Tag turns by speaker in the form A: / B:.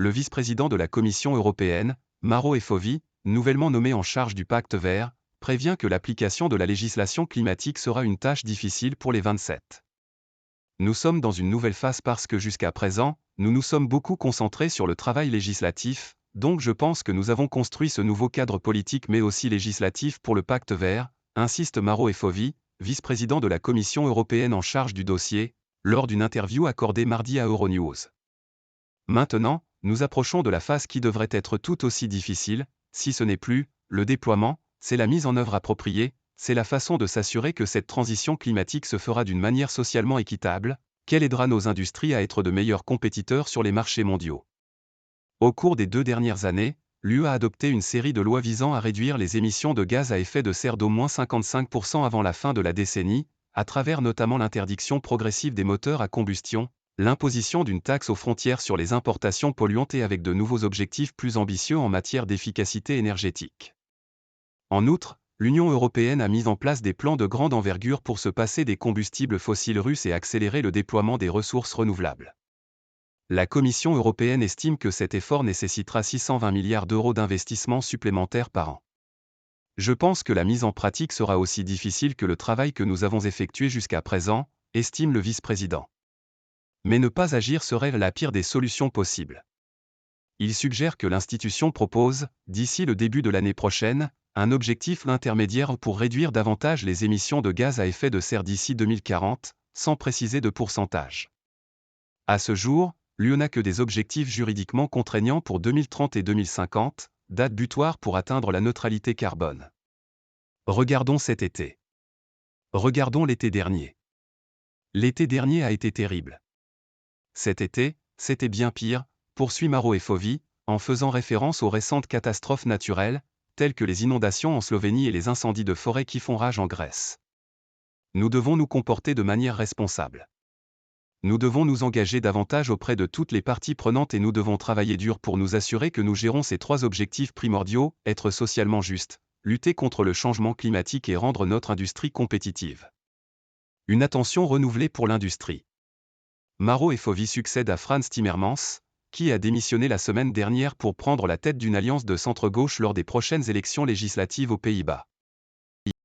A: le vice-président de la Commission européenne, Mauro Efovi, nouvellement nommé en charge du Pacte vert, prévient que l'application de la législation climatique sera une tâche difficile pour les 27. Nous sommes dans une nouvelle phase parce que jusqu'à présent, nous nous sommes beaucoup concentrés sur le travail législatif, donc je pense que nous avons construit ce nouveau cadre politique mais aussi législatif pour le Pacte vert, insiste Mauro Efovi, vice-président de la Commission européenne en charge du dossier, lors d'une interview accordée mardi à Euronews. Maintenant, nous approchons de la phase qui devrait être tout aussi difficile, si ce n'est plus, le déploiement, c'est la mise en œuvre appropriée, c'est la façon de s'assurer que cette transition climatique se fera d'une manière socialement équitable, qu'elle aidera nos industries à être de meilleurs compétiteurs sur les marchés mondiaux. Au cours des 2 dernières années, l'UE a adopté une série de lois visant à réduire les émissions de gaz à effet de serre d'au moins 55% avant la fin de la décennie, à travers notamment l'interdiction progressive des moteurs à combustion, l'imposition d'une taxe aux frontières sur les importations polluantes et avec de nouveaux objectifs plus ambitieux en matière d'efficacité énergétique. En outre, l'Union européenne a mis en place des plans de grande envergure pour se passer des combustibles fossiles russes et accélérer le déploiement des ressources renouvelables. La Commission européenne estime que cet effort nécessitera 620 milliards d'euros d'investissements supplémentaires par an. Je pense que la mise en pratique sera aussi difficile que le travail que nous avons effectué jusqu'à présent, estime le vice-président. Mais ne pas agir serait la pire des solutions possibles. Il suggère que l'institution propose, d'ici le début de l'année prochaine, un objectif intermédiaire pour réduire davantage les émissions de gaz à effet de serre d'ici 2040, sans préciser de pourcentage. À ce jour, l'UE n'a que des objectifs juridiquement contraignants pour 2030 et 2050, date butoir pour atteindre la neutralité carbone. Regardons cet été. Regardons l'été dernier. L'été dernier a été terrible. Cet été, c'était bien pire, poursuit Mauro Efovi, en faisant référence aux récentes catastrophes naturelles, telles que les inondations en Slovénie et les incendies de forêt qui font rage en Grèce. Nous devons nous comporter de manière responsable. Nous devons nous engager davantage auprès de toutes les parties prenantes et nous devons travailler dur pour nous assurer que nous gérons ces 3 objectifs primordiaux, être socialement juste, lutter contre le changement climatique et rendre notre industrie compétitive. Une attention renouvelée pour l'industrie. Mauro Efovi succède à Frans Timmermans, qui a démissionné la semaine dernière pour prendre la tête d'une alliance de centre-gauche lors des prochaines élections législatives aux Pays-Bas.